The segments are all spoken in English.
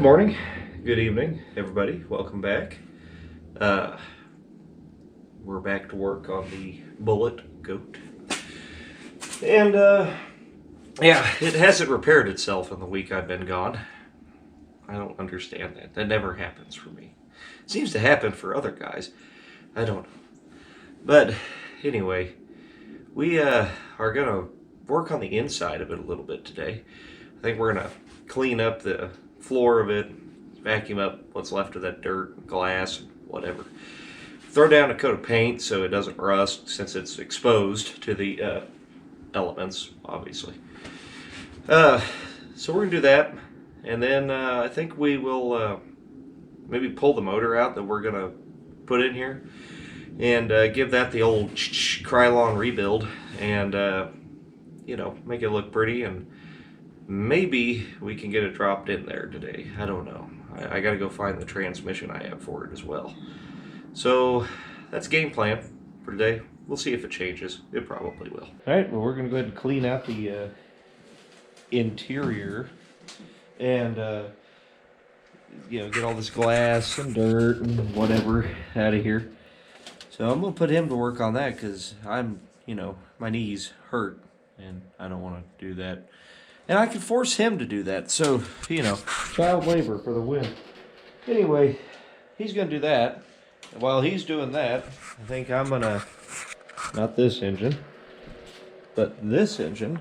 morning, good evening, everybody. Welcome back. We're back to work on the Bullet Goat. And, yeah, it hasn't repaired itself in the week I've been gone. I don't understand that. That never happens for me. It seems to happen for other guys. I don't know. But, anyway, we are going to work on the inside of it a little bit today. I think we're going to clean up the floor of it, vacuum up what's left of that dirt, glass, whatever. Throw down a coat of paint so it doesn't rust since it's exposed to the elements, obviously. So we're going to do that, and then I think we will maybe pull the motor out that we're going to put in here and give that the old Krylon rebuild and, you know, make it look pretty, and maybe we can get it dropped in there today. I don't know. I got to go find the transmission I have for it as well. So that's game plan for today. We'll see if it changes. It probably will. All right, well, we're going to go ahead and clean out the interior and, you know, get all this glass and dirt and whatever out of here. So I'm going to put him to work on that because I'm, you know, my knees hurt and I don't want to do that. And I can force him to do that. So, you know, child labor for the win. Anyway, he's going to do that. And while he's doing that, I think I'm going to, not this engine, but this engine,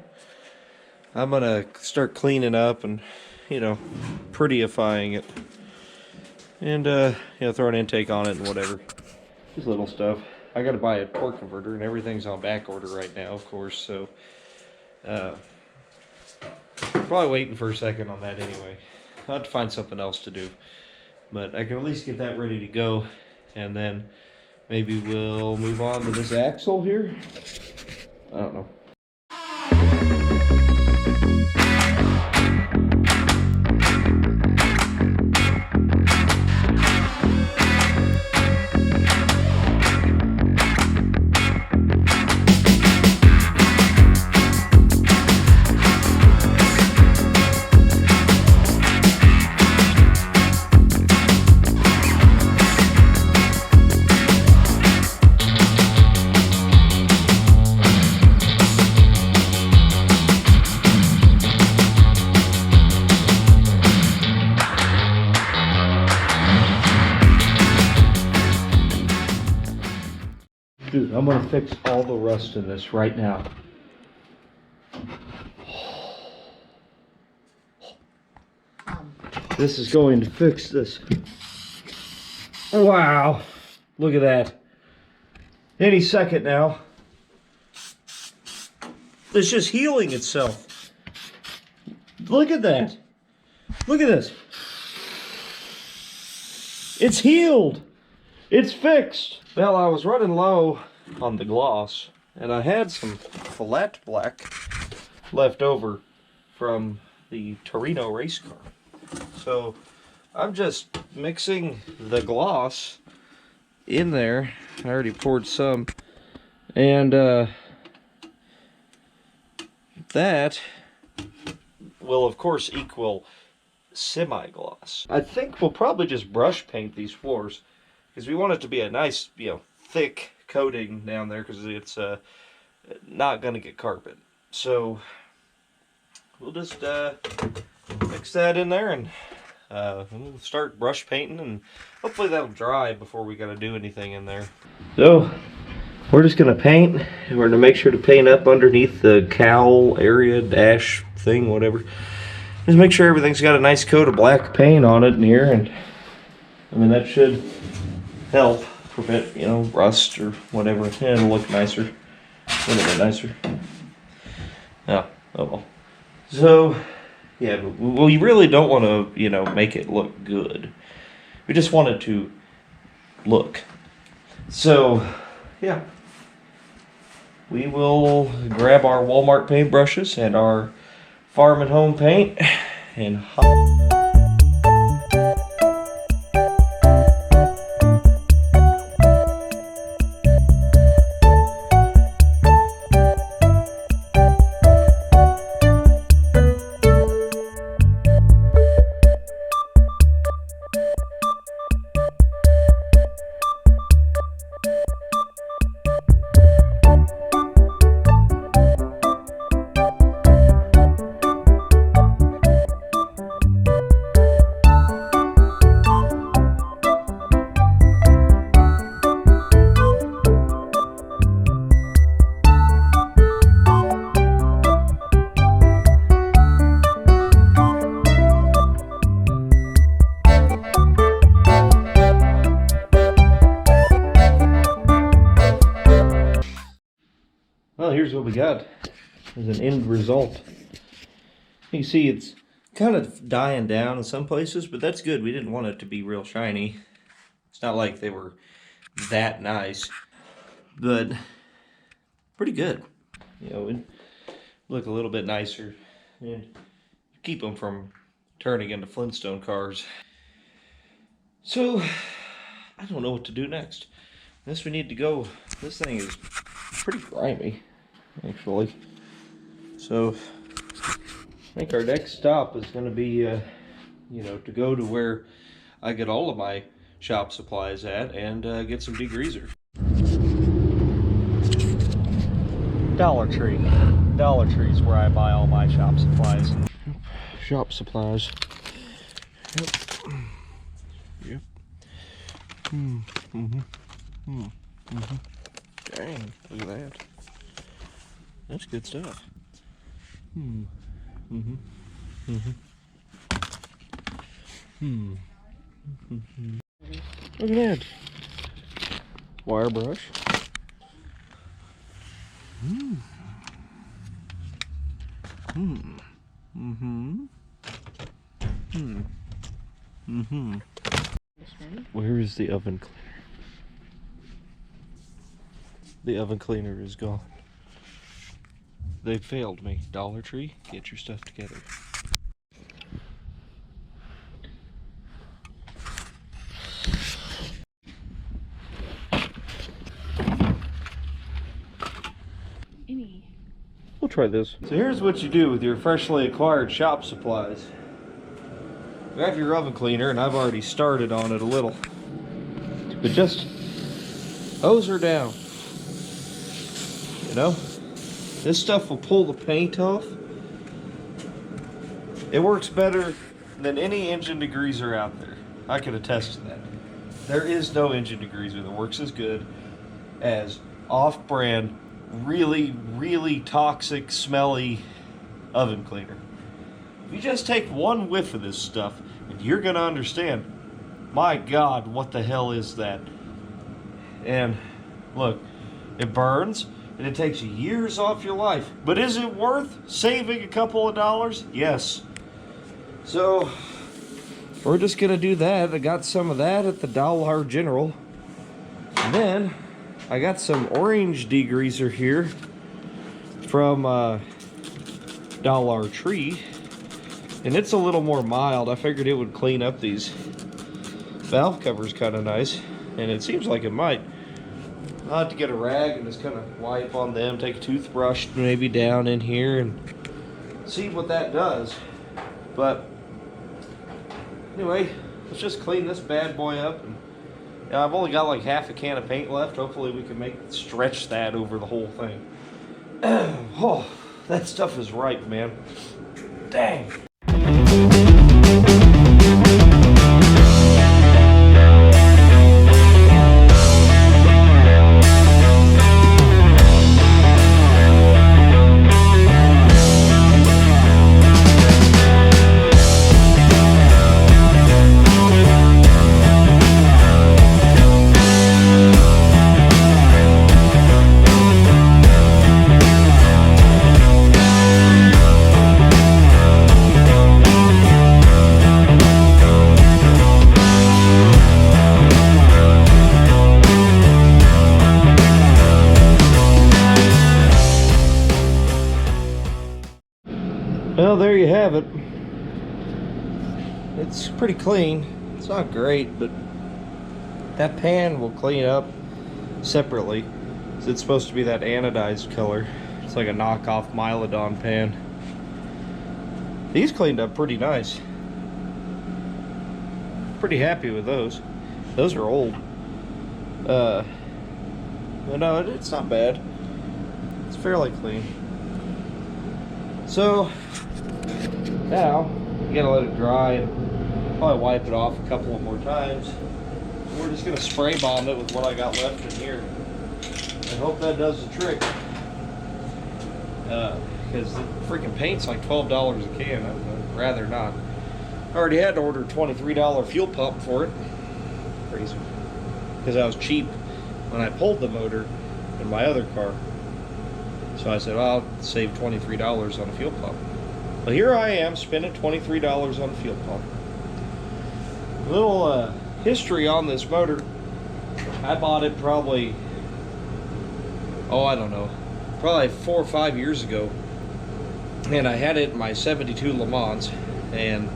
I'm going to start cleaning up and, you know, prettyifying it. And, you know, throw an intake on it and whatever. Just little stuff. I got to buy a torque converter and everything's on back order right now, of course. So, probably waiting for a second on that anyway. I'll have to find something else to do. But I can at least get that ready to go. And then maybe we'll move on to this axle here. I don't know. Dude, I'm going to fix all the rust in this right now. This is going to fix this. Wow. Look at that. Any second now. It's just healing itself. Look at that. Look at this. It's healed. It's fixed. Well, I was running low on the gloss, and I had some flat black left over from the Torino race car. So I'm just mixing the gloss in there. I already poured some, and that will of course equal semi-gloss. I think we'll probably just brush paint these floors because we want it to be a nice, you know, thick coating down there because it's not going to get carpet. So we'll just mix that in there and we'll start brush painting, and hopefully that'll dry before we got to do anything in there. So we're just going to paint, and we're going to make sure to paint up underneath the cowl area, dash thing, whatever. Just make sure everything's got a nice coat of black paint on it in here, and I mean that should help prevent, you know, rust or whatever. Yeah, it'll look nicer, a little bit nicer. Yeah, oh well. So, yeah, well, you really don't want to, you know, make it look good. We just want it to look. So, yeah, we will grab our Walmart paintbrushes and our Farm and Home paint and we got as an end result. You can see it's kind of dying down in some places, but that's good. We didn't want it to be real shiny. It's not like they were that nice, but pretty good. You know, it'd look a little bit nicer and keep them from turning into Flintstone cars. So, I don't know what to do next. Unless we need to go, this thing is pretty grimy, actually. So, I think our next stop is going to be, you know, to go to where I get all of my shop supplies at and get some degreaser. Dollar Tree. Dollar Tree is where I buy all my shop supplies. Shop supplies. Yep. Yep. Dang, look at that. That's good stuff. Look at that. Wire brush. Where is the oven cleaner? The oven cleaner is gone. They failed me. Dollar Tree, get your stuff together. We'll try this. So here's what you do with your freshly acquired shop supplies. Grab your oven cleaner, and I've already started on it a little. But just hose her down. You know? This stuff will pull the paint off. It works better than any engine degreaser out there. I can attest to that. There is no engine degreaser that works as good as off-brand, really toxic, smelly oven cleaner. If you just take one whiff of this stuff, and you're gonna understand, my God, what the hell is that? And look, it burns, and it takes years off your life. But is it worth saving a couple of dollars? Yes. So, we're just gonna do that. I got some of that at the Dollar General. And then, I got some orange degreaser here from Dollar Tree. And it's a little more mild. I figured it would clean up these valve covers kind of nice. And it seems like it might. I'll have to get a rag and just kind of wipe on them, take a toothbrush maybe down in here and see what that does. But anyway, let's just clean this bad boy up. And I've only got like half a can of paint left. Hopefully we can stretch that over the whole thing. Oh, that stuff is ripe, man. Dang. Well, there you have it. It's pretty clean. It's not great, but that pan will clean up separately. So it's supposed to be that anodized color. It's like a knockoff Mylodon pan. These cleaned up pretty nice. Pretty happy with those. Those are old. But no, it's not bad. It's fairly clean. So now you gotta let it dry and probably wipe it off a couple of more times. We're just gonna spray bomb it with what I got left in here. I hope that does the trick. Because the freaking paint's like $12 a can. I'd rather not. I already had to order a $23 fuel pump for it. Crazy. Because I was cheap when I pulled the motor in my other car. So I said, well, I'll save $23 on a fuel pump. Well, here I am spending $23 on a fuel pump. A little history on this motor. I bought it probably, I don't know, probably 4 or 5 years ago. And I had it in my 72 Le Mans. And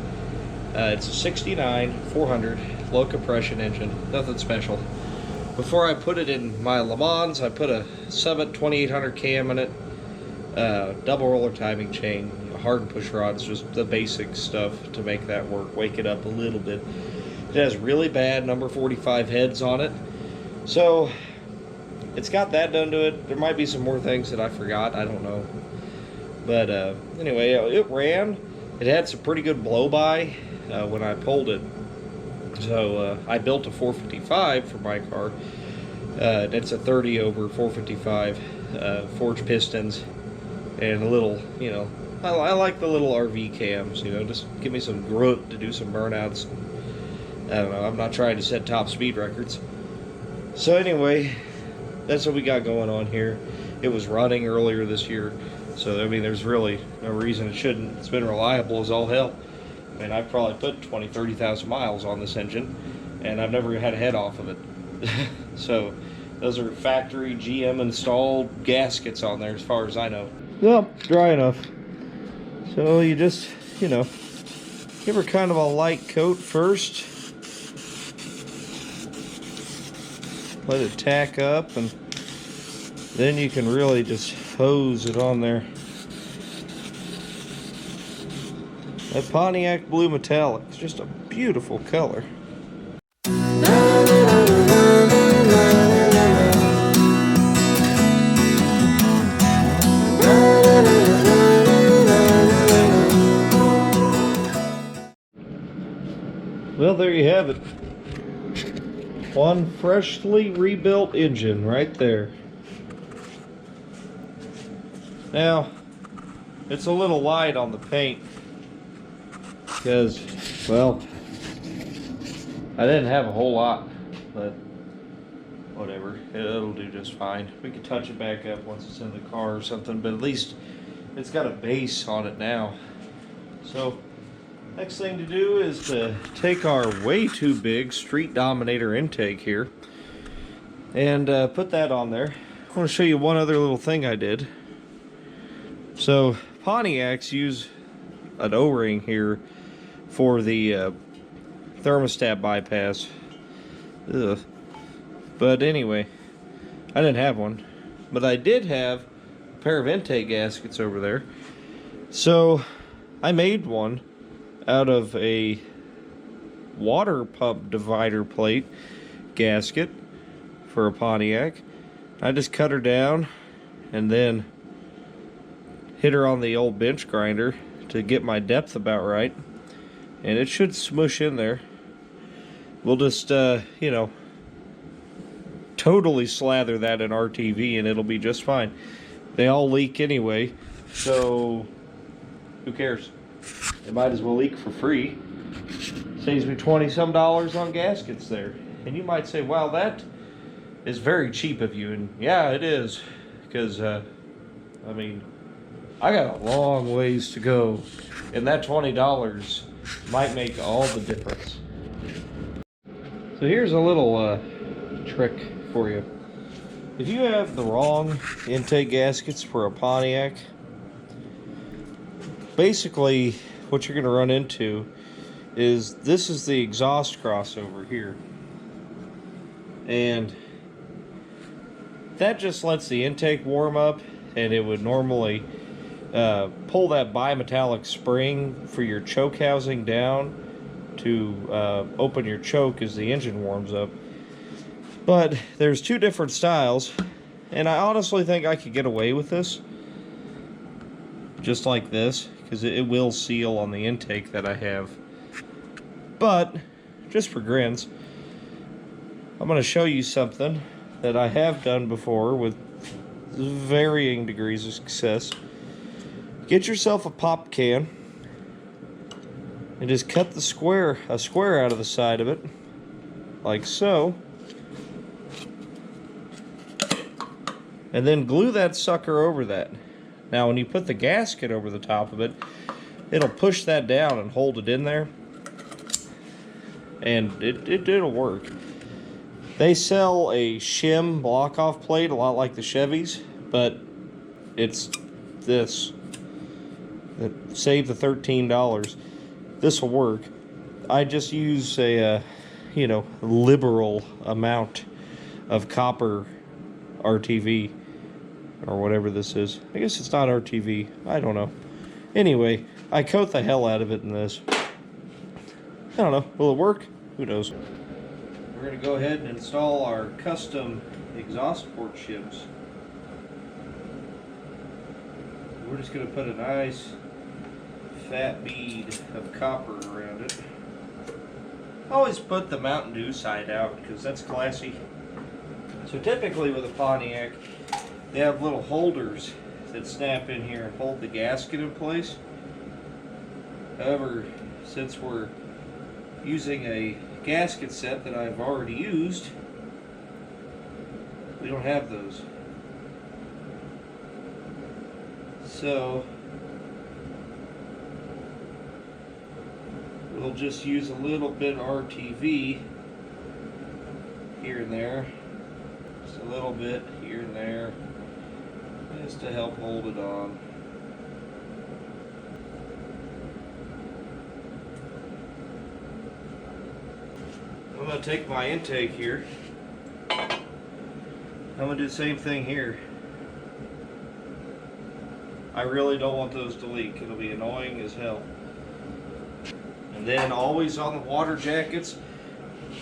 it's a 69 400 low compression engine, nothing special. Before I put it in my Le Mans, I put a Summit 2800 cam in it, double roller timing chain, hardened push rods, just the basic stuff to make that work, wake it up a little bit. It has really bad number 45 heads on it, so it's got that done to it. There might be some more things that I forgot, I don't know. But anyway, it ran. It had some pretty good blow-by when I pulled it. So I built a 455 for my car. It's a 30 over 455, forged pistons, and a little, you know, I like the little RV cams, you know, just give me some grunt to do some burnouts. I don't know, I'm not trying to set top speed records. So anyway, that's what we got going on here. It was running earlier this year, so I mean, there's really no reason it shouldn't. It's been reliable as all hell. I mean, I've probably put 20, 30,000 miles on this engine, and I've never had a head off of it. So, those are factory GM installed gaskets on there as far as I know. Well, dry enough. So you just, you know, give her kind of a light coat first. Let it tack up, and then you can really just hose it on there. That Pontiac blue metallic is just a beautiful color. Well, there you have it. One freshly rebuilt engine right there. Now, it's a little light on the paint because, well, I didn't have a whole lot, but whatever, it'll do just fine. We can touch it back up once it's in the car or something, but at least it's got a base on it now. So next thing to do is to take our way too big Street Dominator intake here and put that on there. I want to show you one other little thing I did. So Pontiacs use an O-ring here for the thermostat bypass. Ugh. But anyway, I didn't have one, but I did have a pair of intake gaskets over there. So I made one out of a water pump divider plate gasket for a Pontiac. I just cut her down and then hit her on the old bench grinder to get my depth about right, and it should smush in there. We'll just you know, totally slather that in RTV and it'll be just fine. They all leak anyway, so who cares? It might as well leak for free. Saves me $20-some on gaskets there. And you might say, wow, that is very cheap of you. And yeah, it is, because I mean, I got a long ways to go, and that $20 might make all the difference. So here's a little trick for you. If you have the wrong intake gaskets for a Pontiac, basically what you're going to run into is this is the exhaust crossover here, and that just lets the intake warm up, and it would normally pull that bimetallic spring for your choke housing down to open your choke as the engine warms up. But there's two different styles, and I honestly think I could get away with this just like this, because it will seal on the intake that I have. But just for grins, I'm going to show you something that I have done before with varying degrees of success. Get yourself a pop can and just cut a square out of the side of it, like so. and then glue that sucker over that. Now when you put the gasket over the top of it, it'll push that down and hold it in there, and it'll work. They sell a shim block-off plate, a lot like the Chevys, but it's this. Save the $13. This will work. I just use a, liberal amount of copper RTV, or whatever this is. I guess it's not RTV. I don't know. Anyway, I coat the hell out of it in this. I don't know. Will it work? Who knows? We're going to go ahead and install our custom exhaust port shims. We're just going to put a nice fat bead of copper around it. Always put the Mountain Dew side out because that's classy. So typically with a Pontiac, they have little holders that snap in here and hold the gasket in place. However, since we're using a gasket set that I've already used, we don't have those. So we'll just use a little bit of RTV here and there, just a little bit here and there, just to help hold it on. I'm going to take my intake here. I'm going to do the same thing here. I really don't want those to leak. It'll be annoying as hell. And then always on the water jackets,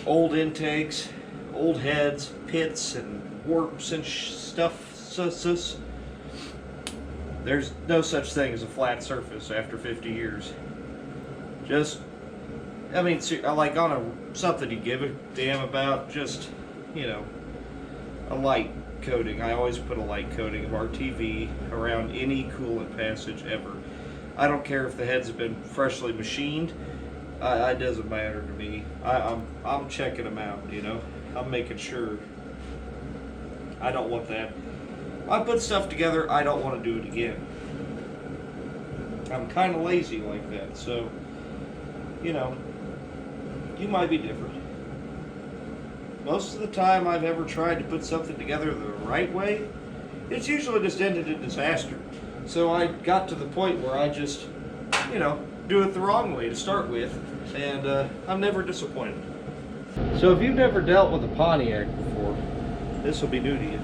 old intakes, old heads, pits and warps and stuff. There's no such thing as a flat surface after 50 years. Just, I mean, like on something you give a damn about, just, a light coating. I always put a light coating of RTV around any coolant passage ever. I don't care if the heads have been freshly machined. It doesn't matter to me. I'm checking them out, I'm making sure. I don't want that. I put stuff together, I don't want to do it again. I'm kind of lazy like that, so, you might be different. Most of the time I've ever tried to put something together the right way, it's usually just ended in disaster. So I got to the point where I just, do it the wrong way to start with, and I'm never disappointed. So if you've never dealt with a Pontiac before, this will be new to you.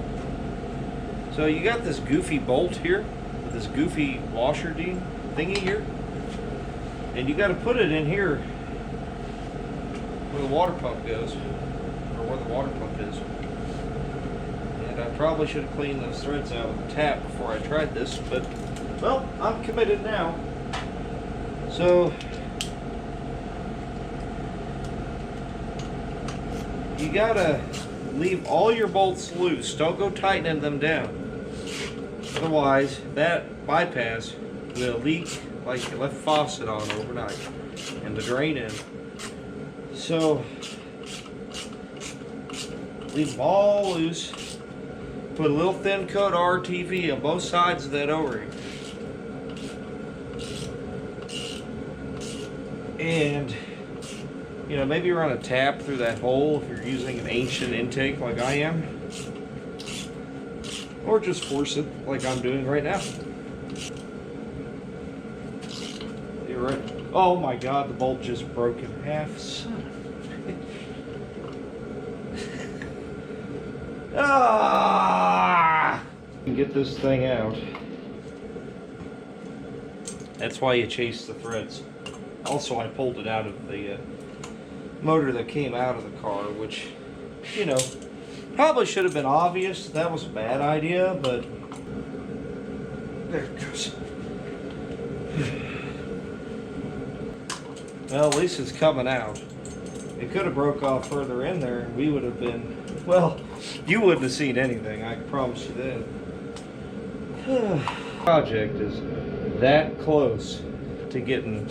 So you got this goofy bolt here, with this goofy washer thingy here, and you got to put it in here where the water pump goes, or where the water pump is. And I probably should have cleaned those threads out with a tap before I tried this, but, well, I'm committed now. So, you gotta leave all your bolts loose. Don't go tightening them down. Otherwise, that bypass will leak like you left the faucet on overnight and the drain in. So, leave them all loose. Put a little thin coat of RTV on both sides of that O-ring. And, maybe run a tap through that hole if you're using an ancient intake like I am. Or just force it like I'm doing right now. You're right. Oh my God, the bolt just broke in half. Son of a... Ah! Get this thing out. That's why you chase the threads. Also, I pulled it out of the motor that came out of the car, which, probably should have been obvious. That was a bad idea, but there it goes. Well, at least it's coming out. It could have broke off further in there, and we would have been, well, you wouldn't have seen anything, I can promise you that. Project is that close to getting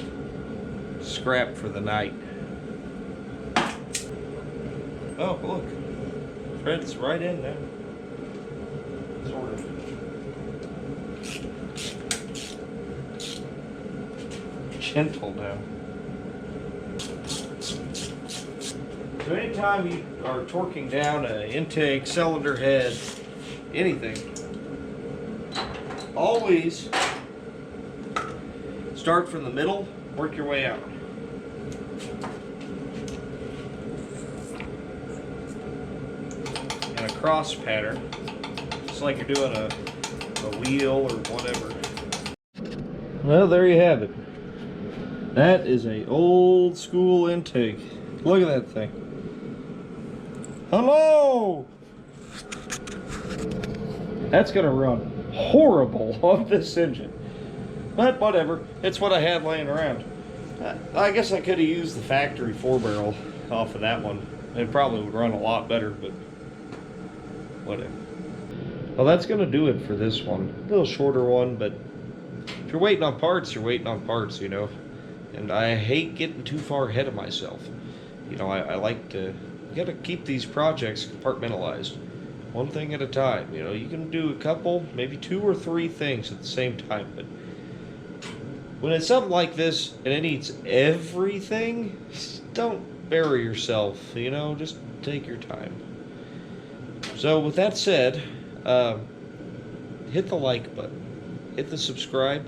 scrapped for the night. Oh, look. Thread's right in there. sort of gentle now. So anytime you are torquing down an intake, cylinder head, anything, always start from the middle, work your way out. In a cross pattern, it's like you're doing a wheel or whatever. Well, there you have it. That is a old school intake. Look at that thing. Hello! That's gonna run horrible on this engine. But whatever, it's what I had laying around. I guess I could have used the factory 4-barrel off of that one. It probably would run a lot better, but whatever. Well, that's gonna do it for this one. A little shorter one, but if you're waiting on parts, you're waiting on parts, you know. And I hate getting too far ahead of myself. You know, I like to, you gotta keep these projects compartmentalized. One thing at a time, you know. You can do a couple, maybe 2 or 3 things at the same time, but when it's something like this and it needs everything, don't bury yourself, you know, just take your time. So with that said, hit the like button, hit the subscribe,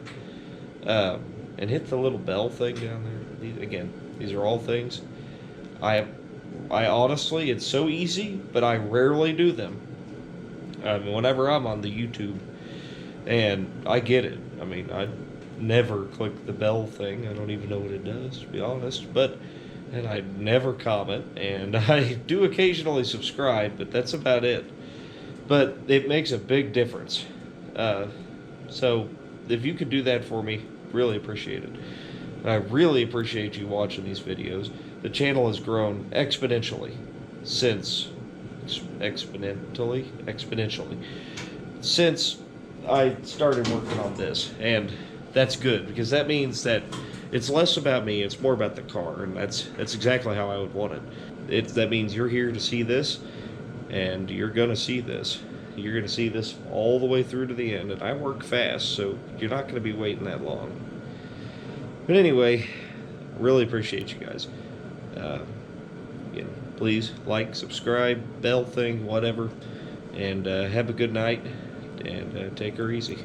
and hit the little bell thing down there. These are all things I honestly, it's so easy, but I rarely do them. Whenever I'm on the YouTube, and I get it. I mean, I never click the bell thing. I don't even know what it does, to be honest. And I never comment, and I do occasionally subscribe, but that's about it. But it makes a big difference. So if you could do that for me, really appreciate it. I really appreciate you watching these videos. The channel has grown exponentially since since I started working on this, and that's good because that means that it's less about me, it's more about the car, and that's exactly how I would want it. That means you're here to see this, and you're gonna see this. You're gonna see this all the way through to the end, and I work fast, so you're not gonna be waiting that long. But anyway, really appreciate you guys. Please like, subscribe, bell thing, whatever, and have a good night, and take her easy.